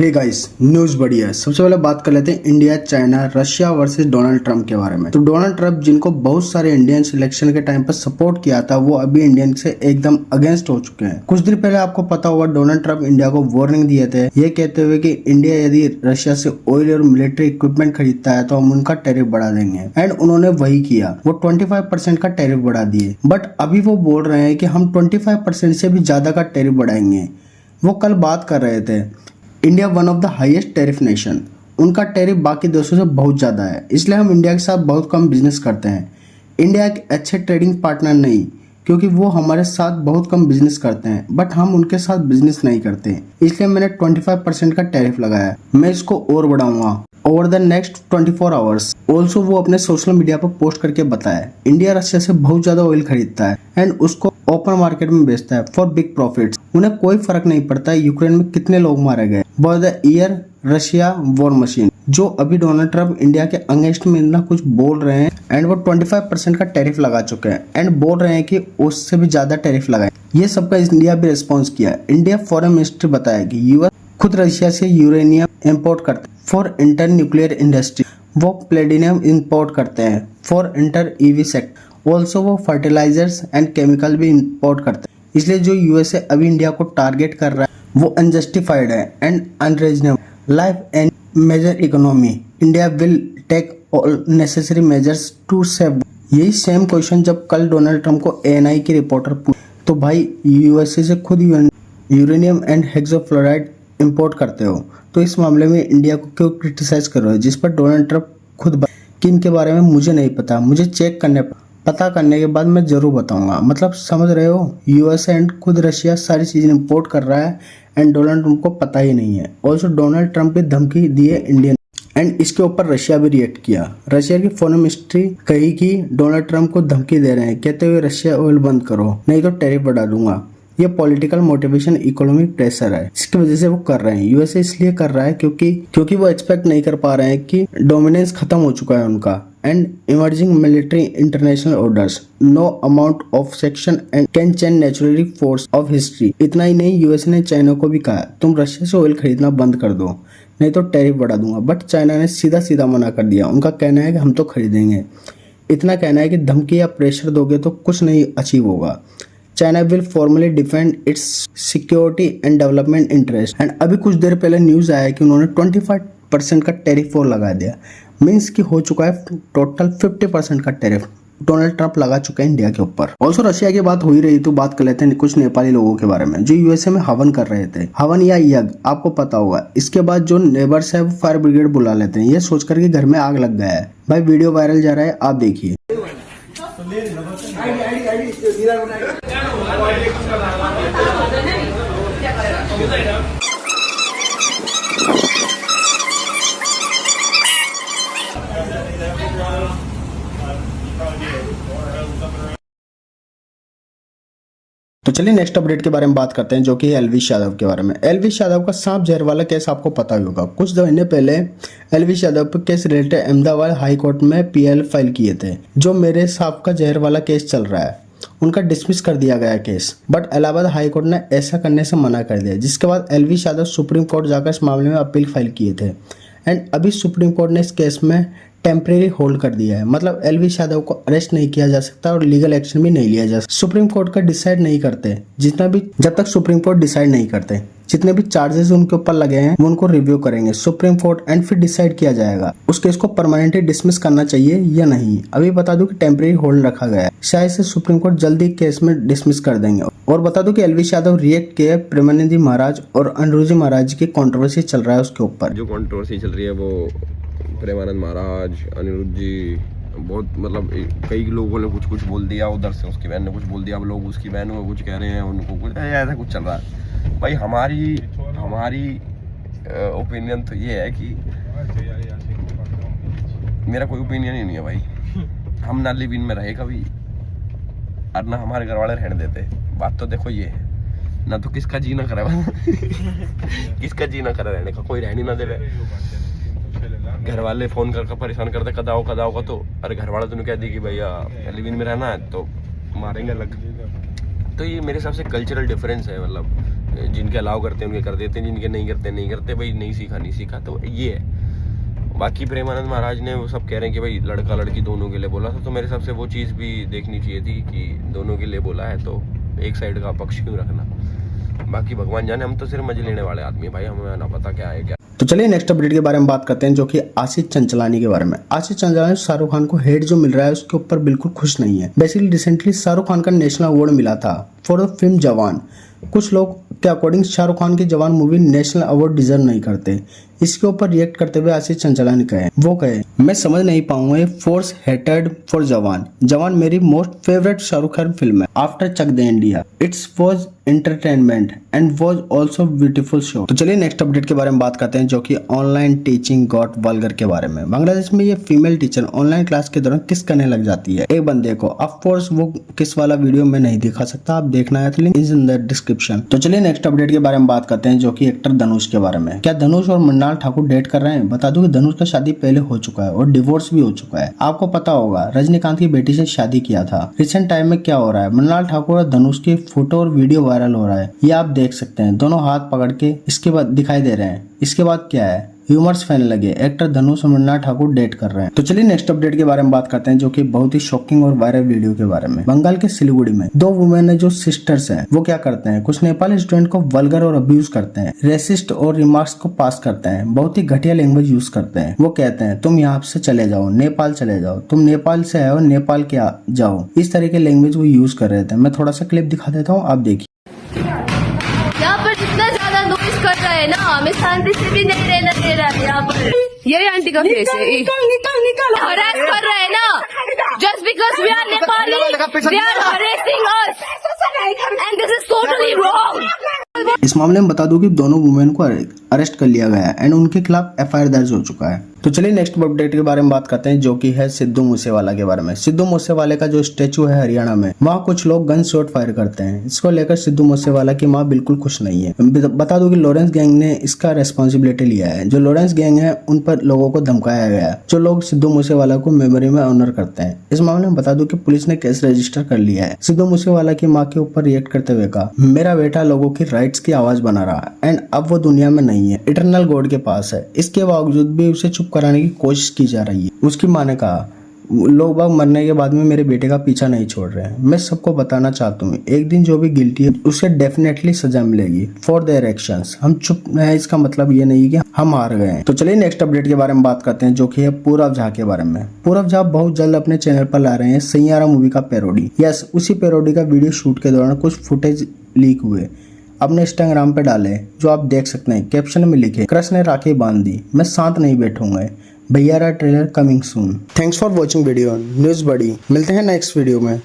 Hey guys, news बढ़िया है। सबसे पहले बात कर लेते हैं India China Russia versus Donald Trump के बारे में। तो डोनाल्ड ट्रंप जिनको बहुत सारे इंडियन इलेक्शन के टाइम पर सपोर्ट किया था, वो अभी इंडियन से एकदम अगेंस्ट हो चुके हैं। कुछ दिन पहले आपको पता होगा डोनाल्ड ट्रंप इंडिया को वार्निंग दिए थे, ये कहते हुए कि इंडिया यदि रशिया से ऑयल और मिलिट्री इक्विपमेंट खरीदता है तो हम उनका टैरिफ बढ़ा देंगे। एंड उन्होंने वही किया, वो 25% का टैरिफ बढ़ा दिए। बट अभी वो बोल रहे हैं कि हम 25% से भी ज्यादा का टैरिफ बढ़ाएंगे। वो कल बात कर रहे थे, India one of the highest tariff nation, उनका टैरिफ बाकी देशों से बहुत ज़्यादा है, इसलिए हम इंडिया के साथ बहुत कम बिजनेस करते हैं। इंडिया एक अच्छे ट्रेडिंग पार्टनर नहीं, क्योंकि वो हमारे साथ बहुत कम बिजनेस करते हैं, बट हम उनके साथ बिजनेस नहीं करते, इसलिए मैंने 25% का टैरिफ लगाया। मैं इसको और बढ़ाऊंगा over the next 24 hours. Also वो अपने सोशल मीडिया पर पोस्ट करके बताया, इंडिया रशिया से बहुत ज्यादा ऑयल खरीदता है एंड उसको ओपन मार्केट में बेचता है फॉर बिग प्रॉफिट्स। उन्हें कोई फर्क नहीं पड़ता है यूक्रेन में कितने लोग मारे गए। By the year Russia war machine. जो अभी डोनाल्ड ट्रंप इंडिया के अगेंस्ट में इतना कुछ बोल रहे हैं एंड वो 25% का टैरिफ लगा चुके हैं एंड बोल रहे हैं कि उससे भी ज्यादा टैरिफ लगाए। ये सबका इंडिया भी रिस्पॉन्स किया। इंडिया फॉरेन मिनिस्ट्री बताया कि यूएस खुद रशिया से यूरेनियम इंपोर्ट करते हैं फॉर इंटर न्यूक्लियर इंडस्ट्री। वो प्लेटिनियम इंपोर्ट करते हैं for inter EV sector. Also वो फर्टिलाइजर्स एंड केमिकल भी इंपोर्ट करते हैं। इसलिए जो यूएसए अभी इंडिया को टारगेट कर रहा है वो अनजस्टिफाइड है and unreasonable. Life and major economy, India will take all necessary measures to save. यही सेम क्वेश्चन जब कल डोनाल्ड ट्रंप को एएनआई की रिपोर्टर पूछी, तो भाई यूएसए से खुद यूरेनियम एंड हेक्सोफ्लोराइड इंपोर्ट करते हो, तो इस मामले में इंडिया को क्यों क्रिटिसाइज कर रहे हो? जिस पर डोनाल्ड ट्रंप खुद कि इनके बारे में मुझे नहीं पता, मुझे चेक करने पता करने के बाद मैं जरूर बताऊंगा। मतलब समझ रहे हो, यूएसए एंड खुद रशिया सारी चीजें इंपोर्ट कर रहा है एंड डोनाल्ड ट्रंप को पता ही नहीं है। ऑल्सो डोनाल्ड ट्रंप की धमकी दी है इंडियन एंड इसके ऊपर रशिया भी रिएक्ट किया। रशिया की फॉरेन मिनिस्ट्री कही कि डोनाल्ड ट्रंप को धमकी दे रहे हैं, कहते हुए रशिया ऑयल बंद करो नहीं तो टैरिफ बढ़ा दूंगा। ये पॉलिटिकल मोटिवेशन इकोनॉमिक प्रेशर है, इसकी वजह से वो कर रहे हैं। यूएसए इसलिए कर रहा है क्योंकि वो एक्सपेक्ट नहीं कर पा रहे हैं कि डोमिनेंस खत्म हो चुका है उनका and emerging military international orders, no amount of section and can change naturally force of history. इतना ही नहीं, यूएसए ने चाइना को भी कहा तुम रशिया से ऑयल खरीदना बंद कर दो नहीं तो टैरिफ बढ़ा दूंगा। बट चाइना ने सीधा सीधा मना कर दिया। उनका कहना है कि हम तो खरीदेंगे। इतना कहना है कि धमकी या प्रेशर दोगे तो कुछ नहीं अचीव होगा। China will formally defend it's security and development interest. And अभी कुछ देर पहले न्यूज आया कि उन्होंने 25% का टैरिफ और लगा दिया। मीन्स कि हो चुका है टोटल 50% का टैरिफ डोनाल्ड ट्रंप लगा चुका है इंडिया के ऊपर। ऑल्सो रशिया की बात हो ही रही तो बात कर लेते हैं कुछ नेपाली लोगों के बारे में जो यूएसए में हवन कर रहे थे। हवन या यज्ञ आपको पता होगा। इसके बाद जो नेबर्स है वो फायर ब्रिगेड बुला लेते हैं, ये सोचकर कि घर में आग लग गया है। भाई वीडियो वायरल जा रहा है, आप देखिए। तो चलिए नेक्स्ट अपडेट के बारे में बात करते हैं, जो कि है एलविश यादव के बारे में। एलविश यादव का सांप जहर वाला केस आपको पता ही होगा। कुछ महीने पहले एलविश यादव पर case related Ahmedabad high court में पीएल फाइल किए थे। जो मेरे सांप का जहर वाला केस चल रहा है उनका डिसमिस कर दिया गया case, but Allahabad high court ने ऐसा करने से मना कर दिया, जिसके बाद एलविश यादव सुप्रीम कोर्ट जाकर इस मामले में अपील फाइल किए थे एंड अभी सुप्रीम कोर्ट ने इस केस में टेम्परेरी होल्ड कर दिया है। मतलब एलविश यादव को अरेस्ट नहीं किया जा सकता और लीगल एक्शन भी नहीं लिया जा सकता। सुप्रीम कोर्ट का डिसाइड नहीं करते जब तक सुप्रीम कोर्ट डिसाइड नहीं करते, जितने भी चार्जेस उनके ऊपर लगे हैं वो उनको रिव्यू करेंगे सुप्रीम कोर्ट एंड फिर डिसाइड किया जाएगा उस केस को परमानेंटली डिसमिस करना चाहिए या नहीं। अभी बता दूं कि टेम्परेरी होल्ड रखा गया है, शायद से सुप्रीम कोर्ट जल्दी केस में डिसमिस कर देंगे। और बता दूं कि एलविश यादव रिएक्ट किए प्रेमानंद जी महाराज और अनिरुद्ध जी महाराज की कंट्रोवर्सी चल रहा है उसके ऊपर। जो कंट्रोवर्सी चल रही है वो प्रेमानंद महाराज, अनिरुद्ध जी, बहुत मतलब कई लोगों ने कुछ बोल दिया, उधर से उसकी बहन ने कुछ बोल दिया, अब लोग उसकी बहन को कुछ कह रहे हैं, उनको कुछ ऐसा कुछ चल रहा है। भाई हमारी ओपिनियन तो ये है कि मेरा कोई ओपिनियन ही नहीं है भाई। हम ना लिव इन में रहे कभी और ना हमारे घर वाले रहने देते। बात तो देखो ये है ना, तो किसका जीना करे किसका जीना करे रहने का, कोई रहने ना दे रहे। घर वाले फोन करके परेशान करते कदाओ का, तो अरे घर वाले तो कह दी कि भैया लिव इन में रहना है तो मारेंगे अलग। तो ये मेरे हिसाब से कल्चरल डिफरेंस है, मतलब जिनके अलाउ करते हैं उनके कर देते हैं, जिनके नहीं करते नहीं करते, भाई नहीं सीखा, तो ये है। बाकी प्रेमानंद महाराज ने वो सब कह रहे हैं कि भाई लड़का लड़की दोनों के लिए बोला था, तो मेरे हिसाब से वो चीज़ भी देखनी चाहिए थी कि दोनों के लिए बोला है, तो एक साइड का पक्ष क्यों रखना। बाकी भगवान जाने, हम तो सिर्फ मजे लेने वाले आदमी भाई, हमें ना पता क्या है क्या। तो चलिए नेक्स्ट अपडेट के बारे में बात करते हैं, जो कि आशीष चंचलानी के बारे में। आशीष चंचलानी शाहरुख खान को हेट जो मिल रहा है उसके ऊपर बिल्कुल खुश नहीं है। बेसिकली रिसेंटली शाहरुख खान का नेशनल अवार्ड मिला था फॉर द फिल्म जवान। कुछ लोग के अकॉर्डिंग शाहरुख खान की जवान मूवी नेशनल अवार्ड डिजर्व नहीं करते। इसके ऊपर रिएक्ट करते हुए आशीष चंचलानी कहे, मैं समझ नहीं पाऊंगा ये force hated for Jawan. Jawan मेरी most favourite Shah Rukh Khan film है after Chak De India. It's was entertainment and was also beautiful show. तो चलिए नेक्स्ट अपडेट के बारे में बात करते हैं, जो कि ऑनलाइन टीचिंग गॉट वल्गर के बारे में। बांग्लादेश में ये फीमेल टीचर ऑनलाइन क्लास के दौरान किस करने लग जाती है एक बंदे को। ऑफ कोर्स वो किस वाला वीडियो में नहीं दिखा सकता, आप देखना है तो link is in the description. तो चलिए नेक्स्ट अपडेट के बारे में बात करते हैं, जो कि एक्टर धनुष के बारे में। क्या धनुष और मृणाल ठाकुर डेट कर रहे हैं? बता दूं कि धनुष का शादी पहले हो चुका है और डिवोर्स भी हो चुका है। आपको पता होगा रजनीकांत की बेटी से शादी किया था। रिसेंट टाइम में क्या हो रहा है, मृणाल ठाकुर और धनुष की फोटो और वीडियो वायरल हो रहा है, ये आप देख सकते हैं। दोनों हाथ पकड़ के इसके बाद दिखाई दे रहे हैं। इसके बाद क्या है, ह्यूमर्स फैलने लगे, एक्टर धनुष और मृणाल ठाकुर डेट कर रहे हैं। तो चलिए नेक्स्ट अपडेट के बारे में बात करते हैं, जो कि बहुत ही शॉकिंग और वायरल वीडियो के बारे में। बंगाल के सिलीगुड़ी में दो वुमेन है जो सिस्टर्स हैं, वो क्या करते हैं, कुछ नेपाली स्टूडेंट को वल्गर और अब्यूज करते हैं, रेसिस्ट और रिमार्क्स को पास करते हैं, बहुत ही घटिया लैंग्वेज यूज करते हैं। वो कहते हैं तुम यहाँ से चले जाओ, नेपाल चले जाओ, तुम नेपाल से आए हो, नेपाल के जाओ। इस तरह के लैंग्वेज वो यूज कर रहे थे। मैं थोड़ा सा क्लिप दिखा देता हूँ, आप देखिए। यहाँ पर जितना ज्यादा नोटिस कर रहा है ना, हमें शांति से भी नहीं रहना दे रहा है यहाँ पर। यही आंटी का फेस है, हरास कर रहा है ना, just because we are Nepali, they are harassing us and this is totally wrong. इस मामले में बता दूं कि दोनों वुमेन को अरेस्ट कर लिया गया है एंड उनके खिलाफ एफआईआर दर्ज हो चुका है। तो चलिए नेक्स्ट अपडेट के बारे में बात करते हैं, जो कि है सिद्धू मूसेवाला के बारे में। सिद्धू मूसेवाले का जो स्टेचू है हरियाणा में, वहाँ कुछ लोग गन शॉट फायर करते हैं। इसको लेकर सिद्धू मूसेवाला की माँ बिल्कुल खुश नहीं है। बता दूं कि लॉरेंस गैंग ने इसका रेस्पॉन्सिबिलिटी लिया है। जो लॉरेंस गैंग है उन पर लोगों को धमकाया गया है, जो लोग सिद्धू मूसेवाला को मेमोरी में ऑनर करते हैं। इस मामले में बता दूं कि पुलिस ने केस रजिस्टर कर लिया है। सिद्धू मूसेवाला की माँ के ऊपर रिएक्ट करते हुए कहा, मेरा बेटा लोगों की राइट्स की आवाज बना रहा है एंड अब वो दुनिया में नहीं है, इटरनल गॉड के पास है। इसके बावजूद भी उसे चुप कराने की कोशिश की जा रही है। उसकी माँ ने कहा, लोग बाग मरने के बाद में मेरे बेटे का पीछा नहीं छोड़ रहे हैं। मैं सबको बताना चाहता हूँ, एक दिन जो भी गिल्टी है उसे डेफिनेटली सजा मिलेगी फॉर देयर एक्शंस। हम चुप है इसका मतलब ये नहीं कि हम हार गए हैं। तो चलिए नेक्स्ट अपडेट के बारे में बात करते हैं, जो कि है पूरब झा के बारे में। पूरब झा बहुत जल्द अपने चैनल पर ला रहे हैं सैयारा मूवी का पैरोडी। यस, उसी पैरोडी का वीडियो शूट के दौरान कुछ फुटेज लीक हुए, अपने इंस्टाग्राम पे डाले, जो आप देख सकते हैं। कैप्शन में लिखे, कृष्ण ने राखी बांध दी, मैं शांत नहीं बैठूंगा, भैयारा trailer coming soon. Thanks for watching video news buddy. मिलते हैं नेक्स्ट वीडियो में।